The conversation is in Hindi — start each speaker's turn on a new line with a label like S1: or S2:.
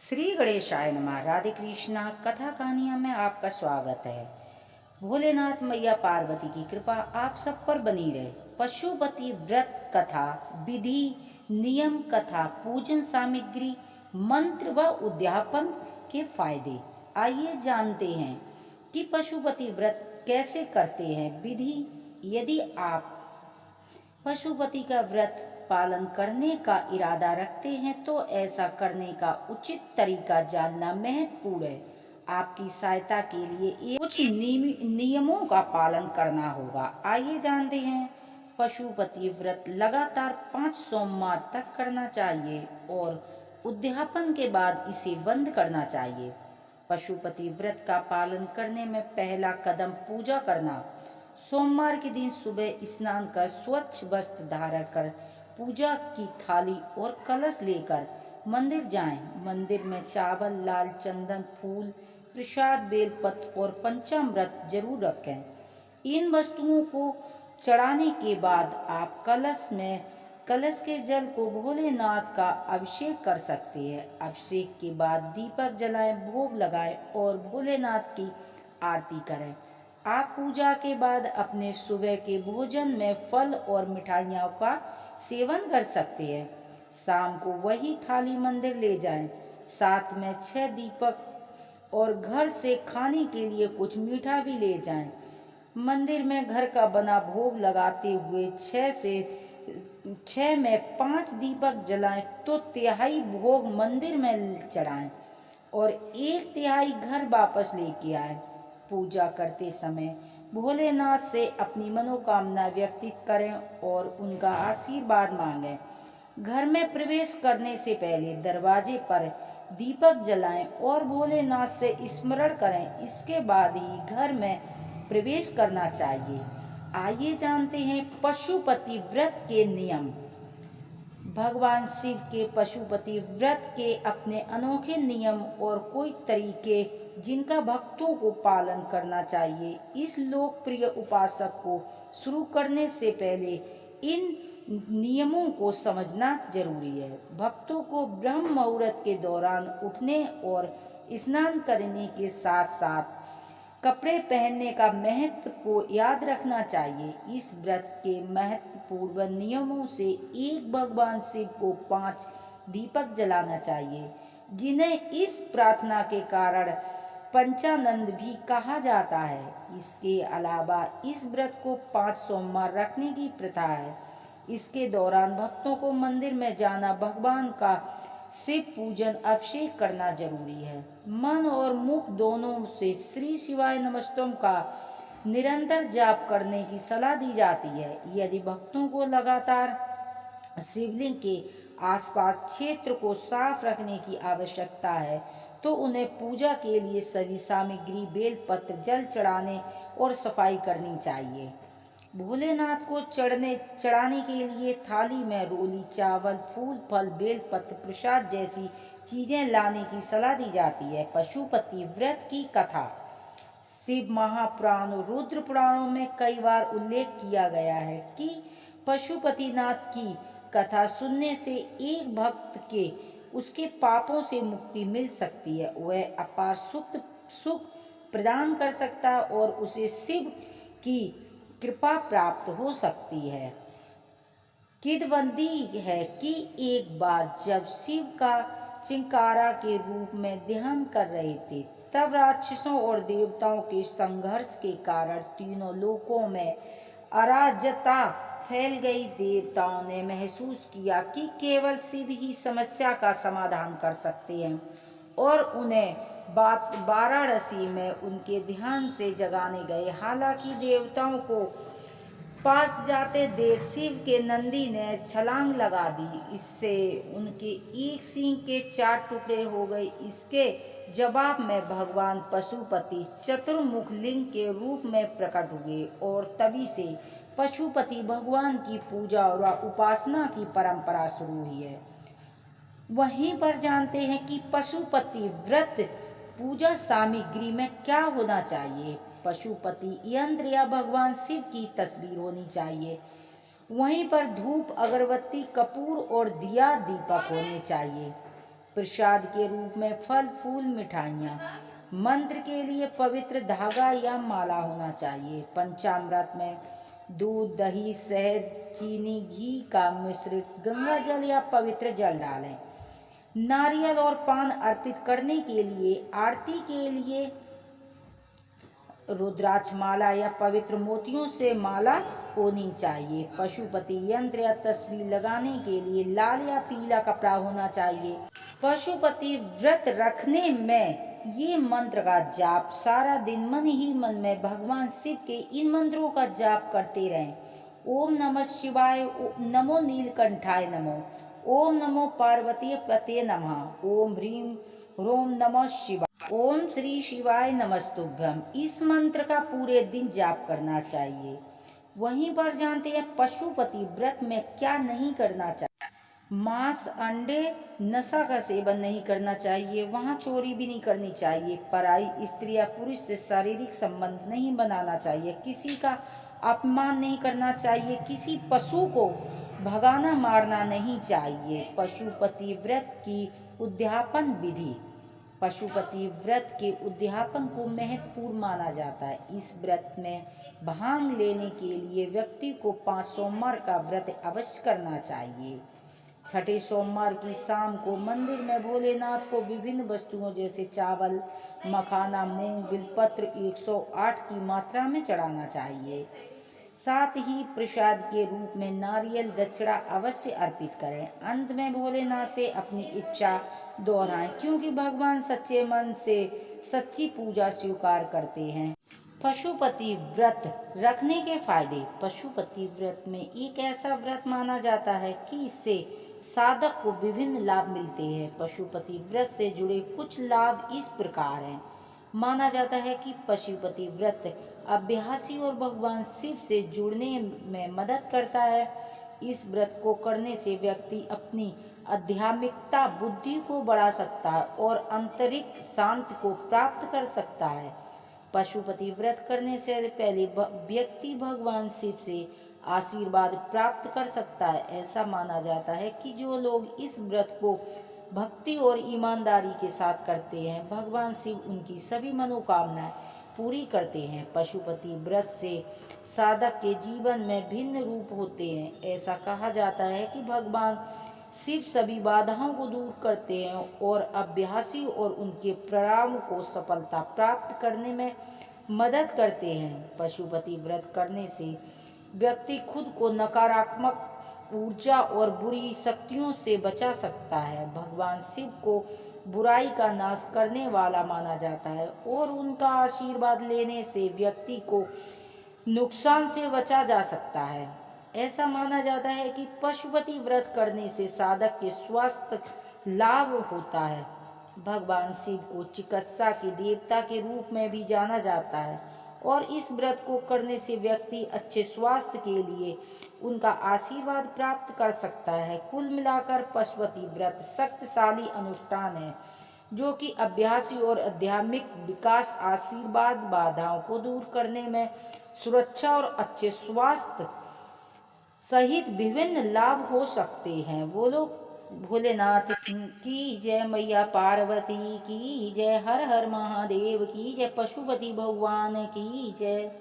S1: श्री गणेशाय नमः। राधे कृष्णा कथा कहानियाँ में आपका स्वागत है। भोलेनाथ मैया पार्वती की कृपा आप सब पर बनी रहे। पशुपति व्रत कथा, विधि नियम कथा, पूजन सामग्री, मंत्र व उद्यापन के फायदे। आइए जानते हैं कि पशुपति व्रत कैसे करते हैं। विधि, यदि आप पशुपति का व्रत पालन करने का इरादा रखते हैं तो ऐसा करने का उचित तरीका जानना महत्वपूर्ण है। आपकी सहायता के लिए कुछ नियमों का पालन करना होगा। आइए जानते हैं। पशुपति व्रत लगातार 5 सोमवार तक करना चाहिए और उद्यापन के बाद इसे बंद करना चाहिए। पशुपति व्रत का पालन करने में पहला कदम पूजा करना। सोमवार के दिन सुबह स्नान कर स्वच्छ वस्त्र धारण कर पूजा की थाली और कलश लेकर मंदिर जाएं। मंदिर में चावल, लाल चंदन, फूल, प्रसाद, बेलपत्र और पंचामृत जरूर रखें। इन वस्तुओं को चढ़ाने के बाद आप कलश के जल को भोलेनाथ का अभिषेक कर सकते हैं। अभिषेक के बाद दीपक जलाएं, भोग लगाएं और भोलेनाथ की आरती करें। आप पूजा के बाद अपने सुबह के भोजन में फल और मिठाइयों का सेवन कर सकते हैं। शाम को वही थाली मंदिर ले जाएं। साथ में 6 दीपक और घर से खाने के लिए कुछ मीठा भी ले जाएं। मंदिर में घर का बना भोग लगाते हुए 6 में 5 दीपक जलाएं तो तिहाई भोग मंदिर में चढ़ाएं और 1/3 घर वापस लेके आए। पूजा करते समय भोलेनाथ से अपनी मनोकामना व्यक्त करें और उनका आशीर्वाद मांगें। घर में प्रवेश करने से पहले दरवाजे पर दीपक जलाएं और भोलेनाथ से स्मरण करें। इसके बाद ही घर में प्रवेश करना चाहिए। आइए जानते हैं पशुपति व्रत के नियम। भगवान शिव के पशुपति व्रत के अपने अनोखे नियम और कोई तरीके जिनका भक्तों को पालन करना चाहिए। इस लोकप्रिय उपासक को शुरू करने से पहले इन नियमों को समझना जरूरी है। भक्तों को ब्रह्म मुहूर्त के दौरान उठने और स्नान करने के साथ साथ कपड़े पहनने का महत्व को याद रखना चाहिए। इस व्रत के महत्वपूर्ण नियमों से एक, भगवान शिव को 5 दीपक जलाना चाहिए, जिन्हें इस प्रार्थना के कारण पंचानंद भी कहा जाता है। इसके अलावा इस व्रत को 5 सोमवार रखने की प्रथा है। इसके दौरान भक्तों को मंदिर में जाना, भगवान का शिव पूजन, अभिषेक करना जरूरी है। मन और मुख दोनों से श्री शिवाय नमस्तुम का निरंतर जाप करने की सलाह दी जाती है। यदि भक्तों को लगातार शिवलिंग के आसपास क्षेत्र को साफ रखने की आवश्यकता है तो उन्हें पूजा के लिए सभी सामग्री, बेलपत्र, जल चढ़ाने और सफाई करनी चाहिए। भोलेनाथ को चढ़ाने के लिए थाली में रोली, चावल, फूल, फल, बेलपत्र, प्रसाद जैसी चीजें लाने की सलाह दी जाती है। पशुपति व्रत की कथा। शिव महापुराण, रुद्र पुराणों में कई बार उल्लेख किया गया है कि पशुपतिनाथ की कथा सुनने से एक भक्त के उसके पापों से मुक्ति मिल सकती है। वह अपार सुख प्रदान कर सकता है और उसे शिव की कृपा प्राप्त हो सकती है। किंवदंती है कि एक बार जब शिव का चिंकारा के रूप में ध्यान कर रहे थे तब राक्षसों और देवताओं के संघर्ष के कारण तीनों लोकों में अराजकता फैल गई। देवताओं ने महसूस किया कि केवल शिव ही समस्या का समाधान कर सकते हैं और उन्हें वाराणसी में उनके ध्यान से जगाने गए। हालांकि देवताओं को पास जाते देख शिव के नंदी ने छलांग लगा दी। इससे उनके एक सींग के 4 टुकड़े हो गए। इसके जवाब में भगवान पशुपति चतुर्मुख लिंग के रूप में प्रकट हुए और तभी से पशुपति भगवान की पूजा और उपासना की परंपरा शुरू हुई है। वहीं पर जानते हैं कि पशुपति व्रत पूजा सामग्री में क्या होना चाहिए। पशुपति यंत्र या भगवान शिव की तस्वीर होनी चाहिए। वहीं पर धूप, अगरबत्ती, कपूर और दिया, दीपक होने चाहिए। प्रसाद के रूप में फल फूल मिठाइयाँ। मंत्र के लिए पवित्र धागा या माला होना चाहिए। पंचामृत में दूध, दही, शहद, चीनी, घी का मिश्रित गंगा जल या पवित्र जल डालें। नारियल और पान अर्पित करने के लिए आरती के लिए रुद्राक्ष माला या पवित्र मोतियों से माला होनी चाहिए। पशुपति यंत्र या तस्वीर लगाने के लिए लाल या पीला कपड़ा होना चाहिए। पशुपति व्रत रखने में ये मंत्र का जाप सारा दिन मन ही मन में भगवान शिव के इन मंत्रों का जाप करते रहें। ओम नमः शिवाय, नमो नीलकंठाय नमो, ओम नमो पार्वती पते नमः, ओम ह्रीं ह्रोम नमः शिवाय, ओम श्री शिवाय नमस्तुभ्यम। इस मंत्र का पूरे दिन जाप करना चाहिए। वहीं पर जानते हैं पशुपति व्रत में क्या नहीं करना चाहिए। मांस, अंडे, नशा का सेवन नहीं करना चाहिए। वहाँ चोरी भी नहीं करनी चाहिए। पराई स्त्री या पुरुष से शारीरिक संबंध नहीं बनाना चाहिए। किसी का अपमान नहीं करना चाहिए। किसी पशु को भगाना मारना नहीं चाहिए। पशुपति व्रत की उद्यापन विधि। पशुपति व्रत के उद्यापन को महत्वपूर्ण माना जाता है। इस व्रत में भाग लेने के लिए व्यक्ति को 5 सोमवार का व्रत अवश्य करना चाहिए। छठे सोमवार की शाम को मंदिर में भोलेनाथ को विभिन्न वस्तुओं जैसे चावल, मखाना, मूंग, बिलपत्र 108 की मात्रा में चढ़ाना चाहिए। साथ ही प्रसाद के रूप में नारियल दक्षिणा अवश्य अर्पित करें। अंत में भोलेनाथ से अपनी इच्छा दोहराएं, क्योंकि भगवान सच्चे मन से सच्ची पूजा स्वीकार करते हैं। पशुपति व्रत रखने के फायदे। पशुपति व्रत में एक ऐसा व्रत माना जाता है कि इससे साधक को विभिन्न लाभ मिलते हैं। पशुपति व्रत से जुड़े कुछ लाभ इस प्रकार हैं। माना जाता है कि पशुपति व्रत अभ्यासी और भगवान शिव से जुड़ने में मदद करता है। इस व्रत को करने से व्यक्ति अपनी आध्यात्मिकता बुद्धि को बढ़ा सकता है और आंतरिक शांति को प्राप्त कर सकता है। पशुपति व्रत करने से पहले व्यक्ति भगवान शिव से आशीर्वाद प्राप्त कर सकता है। ऐसा माना जाता है कि जो लोग इस व्रत को भक्ति और ईमानदारी के साथ करते हैं, भगवान शिव उनकी सभी मनोकामनाएं पूरी करते हैं। पशुपति व्रत से साधक के जीवन में भिन्न रूप होते हैं। ऐसा कहा जाता है कि भगवान शिव सभी बाधाओं को दूर करते हैं और अभ्यासी और उनके प्रणाम को सफलता प्राप्त करने में मदद करते हैं। पशुपति व्रत करने से व्यक्ति खुद को नकारात्मक ऊर्जा और बुरी शक्तियों से बचा सकता है। भगवान शिव को बुराई का नाश करने वाला माना जाता है और उनका आशीर्वाद लेने से व्यक्ति को नुकसान से बचा जा सकता है। ऐसा माना जाता है कि पशुपति व्रत करने से साधक के स्वास्थ्य लाभ होता है। भगवान शिव को चिकित्सा के देवता के रूप में भी जाना जाता है और इस व्रत को करने से व्यक्ति अच्छे स्वास्थ्य के लिए उनका आशीर्वाद प्राप्त कर सकता है। कुल मिलाकर पशुपति व्रत शक्तिशाली अनुष्ठान है जो कि अभ्यासी और आध्यात्मिक विकास, आशीर्वाद, बाधाओं को दूर करने में, सुरक्षा और अच्छे स्वास्थ्य सहित विभिन्न लाभ हो सकते हैं। बोलो भोलेनाथ की जय, मैया पार्वती की जय, हर हर महादेव की जय, पशुपति भगवान की जय।